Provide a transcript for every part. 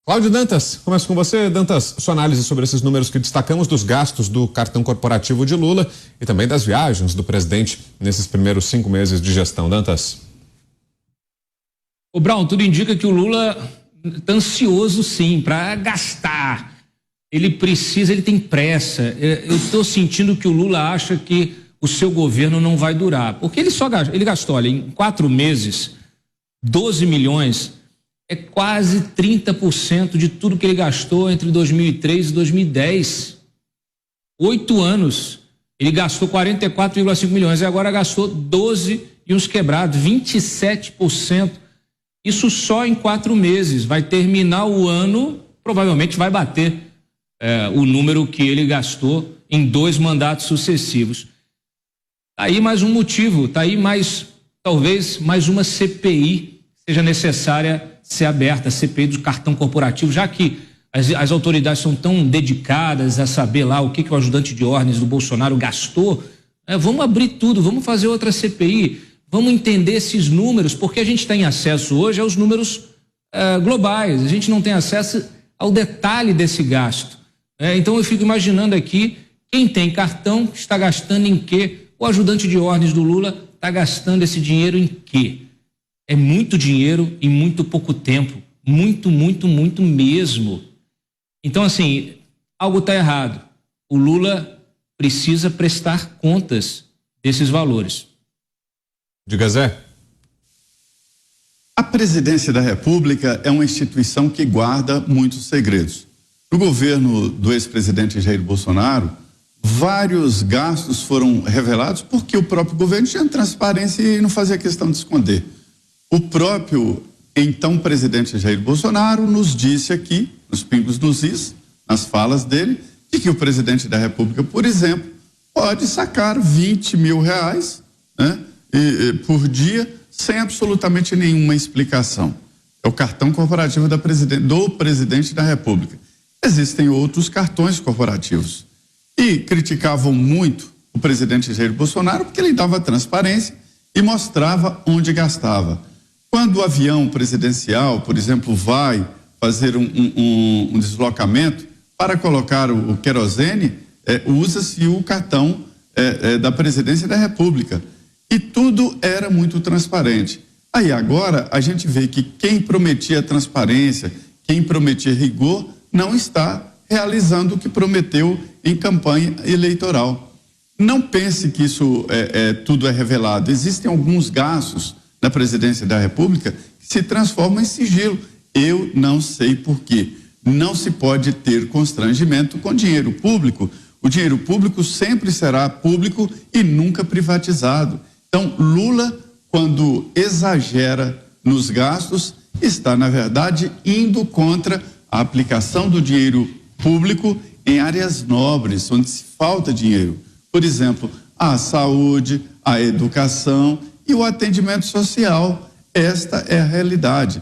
Cláudio Dantas, começo com você. Dantas, sua análise sobre esses números que destacamos dos gastos do cartão corporativo de Lula e também das viagens do presidente nesses primeiros 5 meses de gestão. Dantas. O Brown, tudo indica que o Lula está ansioso sim para gastar. Ele tem pressa. Eu estou sentindo que o Lula acha que o seu governo não vai durar, porque ele gastou, olha, em 4 meses, 12 milhões, é quase 30% de tudo que ele gastou entre 2003 e 2010. 8 anos. Ele gastou 44,5 milhões e agora gastou 12 e uns quebrados, 27%. Isso só em 4 meses. Vai terminar o ano, provavelmente vai bater o número que ele gastou em 2 mandatos sucessivos. Tá aí mais um motivo, tá aí talvez mais uma CPI seja necessária ser aberta, a CPI do cartão corporativo, já que as autoridades são tão dedicadas a saber lá o que o ajudante de ordens do Bolsonaro gastou. Vamos abrir tudo, vamos fazer outra CPI, vamos entender esses números, porque a gente tem acesso hoje aos números globais, a gente não tem acesso ao detalhe desse gasto. Então eu fico imaginando aqui, quem tem cartão está gastando em quê? O ajudante de ordens do Lula está gastando esse dinheiro em quê? É muito dinheiro em muito pouco tempo. Muito, muito, muito mesmo. Então, assim, algo está errado. O Lula precisa prestar contas desses valores. Diga, Zé. A presidência da República é uma instituição que guarda muitos segredos. No governo do ex-presidente Jair Bolsonaro, vários gastos foram revelados porque o próprio governo tinha transparência e não fazia questão de esconder. O próprio então presidente Jair Bolsonaro nos disse aqui, nos pingos nos is, nas falas dele, de que o presidente da República, por exemplo, pode sacar 20 mil reais, né, por dia, sem absolutamente nenhuma explicação. É o cartão corporativo do presidente da República. Existem outros cartões corporativos. E criticavam muito o presidente Jair Bolsonaro porque ele dava transparência e mostrava onde gastava. Quando o avião presidencial, por exemplo, vai fazer um deslocamento, para colocar o querosene, usa-se o cartão da presidência da República. E tudo era muito transparente. Aí agora a gente vê que quem prometia transparência, quem prometia rigor, não está realizando o que prometeu em campanha eleitoral. Não pense que isso tudo é revelado. Existem alguns gastos na presidência da República que se transformam em sigilo. Eu não sei por quê. Não se pode ter constrangimento com dinheiro público. O dinheiro público sempre será público e nunca privatizado. Então, Lula, quando exagera nos gastos, está, na verdade, indo contra a aplicação do dinheiro público em áreas nobres, onde se falta dinheiro. Por exemplo, a saúde, a educação e o atendimento social. Esta é a realidade.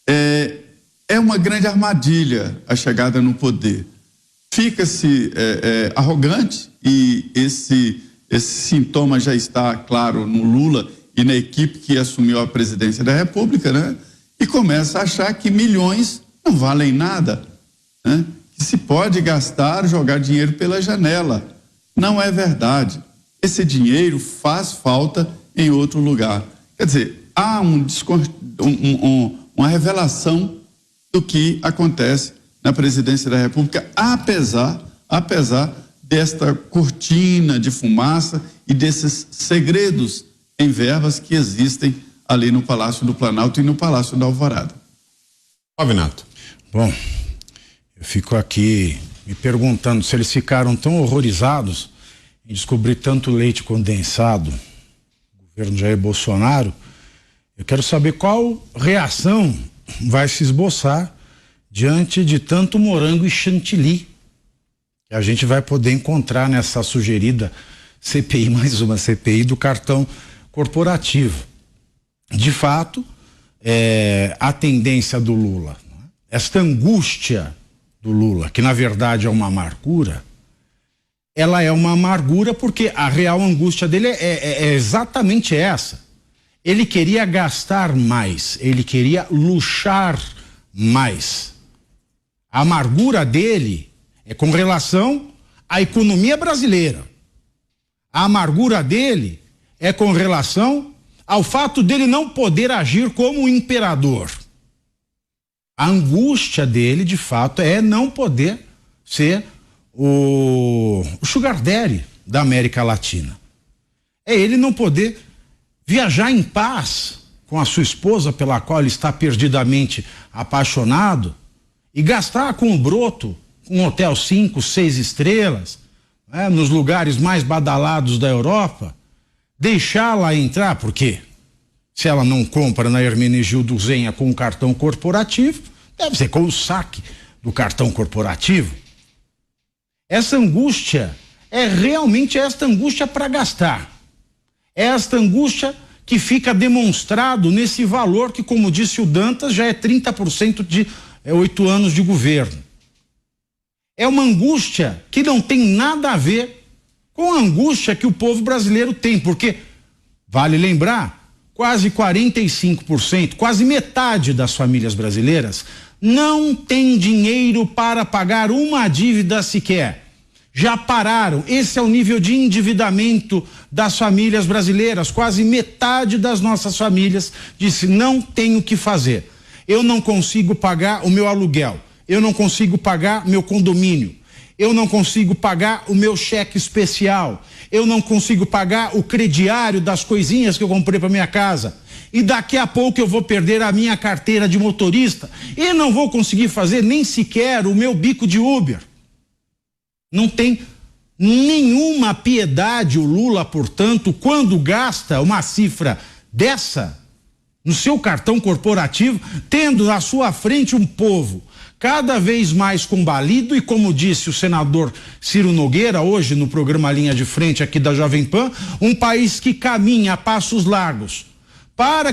É uma grande armadilha a chegada no poder. Fica-se arrogante, e esse sintoma já está claro no Lula e na equipe que assumiu a presidência da República, né? E começa a achar que milhões não valem nada, né? Que se pode gastar, jogar dinheiro pela janela. Não é verdade. Esse dinheiro faz falta em outro lugar. Quer dizer, há uma revelação do que acontece na presidência da República, apesar desta cortina de fumaça e desses segredos em verbas que existem ali no Palácio do Planalto e no Palácio da Alvorada. Pavinato. Bom, eu fico aqui me perguntando se eles ficaram tão horrorizados em descobrir tanto leite condensado no governo Jair Bolsonaro. Eu quero saber qual reação vai se esboçar diante de tanto morango e chantilly que a gente vai poder encontrar nessa sugerida CPI, mais uma CPI do cartão corporativo. De fato, a tendência do Lula, esta angústia do Lula, que na verdade é uma amargura, ela é uma amargura porque a real angústia dele é exatamente essa. Ele queria gastar mais, ele queria luxar mais. A amargura dele é com relação à economia brasileira. A amargura dele é com relação ao fato dele não poder agir como imperador. A angústia dele, de fato, é não poder ser o sugar daddy da América Latina. É ele não poder viajar em paz com a sua esposa, pela qual ele está perdidamente apaixonado, e gastar com o broto um hotel 5, 6 estrelas, né, nos lugares mais badalados da Europa, deixá-la entrar, porque se ela não compra na Hermenegildo Zenha com o cartão corporativo, deve ser com o saque do cartão corporativo. Essa angústia é realmente esta angústia para gastar. É esta angústia que fica demonstrado nesse valor que, como disse o Dantas, já é 30% de 8 anos de governo. É uma angústia que não tem nada a ver com a angústia que o povo brasileiro tem, porque, vale lembrar, quase 45%, quase metade das famílias brasileiras não tem dinheiro para pagar uma dívida sequer. Já pararam. Esse é o nível de endividamento das famílias brasileiras. Quase metade das nossas famílias disse: não tenho o que fazer. Eu não consigo pagar o meu aluguel. Eu não consigo pagar meu condomínio. Eu não consigo pagar o meu cheque especial. Eu não consigo pagar o crediário das coisinhas que eu comprei para minha casa. E daqui a pouco eu vou perder a minha carteira de motorista. E não vou conseguir fazer nem sequer o meu bico de Uber. Não tem nenhuma piedade o Lula, portanto, quando gasta uma cifra dessa no seu cartão corporativo, tendo à sua frente um povo cada vez mais combalido e, como disse o senador Ciro Nogueira hoje no programa Linha de Frente aqui da Jovem Pan, um país que caminha a passos largos para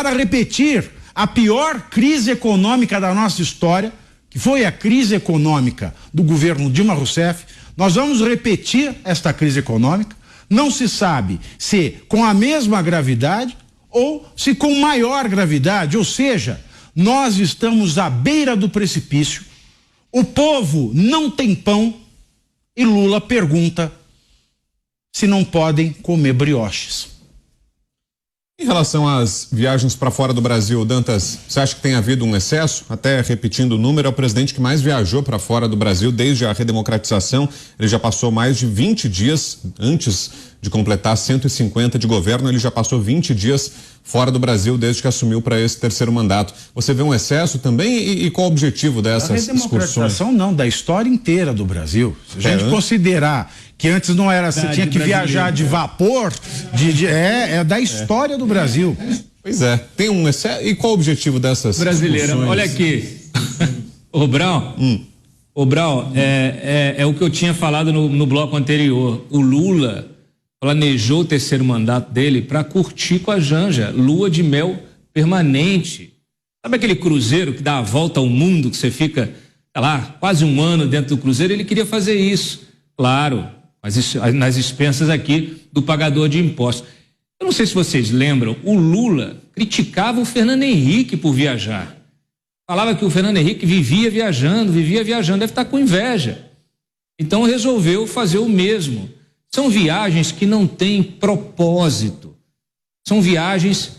repetir a pior crise econômica da nossa história, que foi a crise econômica do governo Dilma Rousseff. Nós vamos repetir esta crise econômica, não se sabe se com a mesma gravidade ou se com maior gravidade, ou seja, nós estamos à beira do precipício, o povo não tem pão e Lula pergunta se não podem comer brioches. Em relação às viagens para fora do Brasil, Dantas, você acha que tem havido um excesso? Até repetindo o número, é o presidente que mais viajou para fora do Brasil desde a redemocratização. Ele já passou mais de 20 dias, antes de completar 150 de governo, ele já passou 20 dias fora do Brasil desde que assumiu para esse terceiro mandato. Você vê um excesso também? E qual o objetivo dessas excursões? A redemocratização não, da história inteira do Brasil. Se a gente considerar que antes não era, você tinha que viajar de vapor, é da história do Brasil. Pois é, tem um excesso. E qual o objetivo dessas brasileira? Olha aqui, ô Brown, é o que eu tinha falado no bloco anterior. O Lula planejou o terceiro mandato dele para curtir com a Janja, lua de mel permanente. Sabe aquele cruzeiro que dá a volta ao mundo, que você fica, sei lá, quase um ano dentro do cruzeiro? Ele queria fazer isso, claro, mas isso, nas expensas aqui do pagador de impostos. Eu não sei se vocês lembram, o Lula criticava o Fernando Henrique por viajar. Falava que o Fernando Henrique vivia viajando, deve estar com inveja. Então resolveu fazer o mesmo. São viagens que não têm propósito. São viagens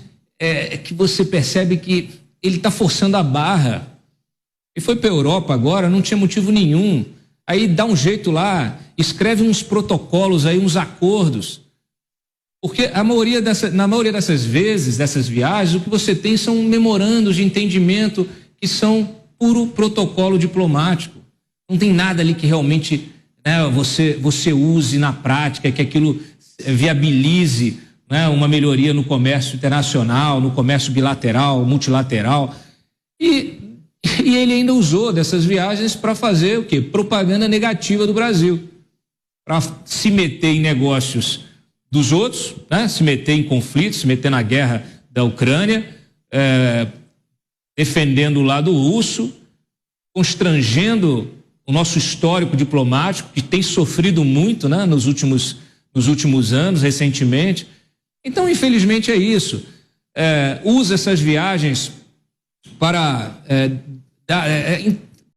que você percebe que ele está forçando a barra. Ele foi para a Europa agora, não tinha motivo nenhum. Aí dá um jeito lá, escreve uns protocolos aí, uns acordos. Porque na maioria dessas vezes, dessas viagens, o que você tem são memorandos de entendimento que são puro protocolo diplomático. Não tem nada ali que realmente você use na prática, que aquilo viabilize uma melhoria no comércio internacional, no comércio bilateral, multilateral. E ele ainda usou dessas viagens para fazer o quê? Propaganda negativa do Brasil. Para se meter em negócios dos outros, se meter em conflitos, se meter na guerra da Ucrânia, defendendo o lado russo, constrangendo o nosso histórico diplomático, que tem sofrido muito nos últimos anos, recentemente. Então, infelizmente, é isso. Usa essas viagens para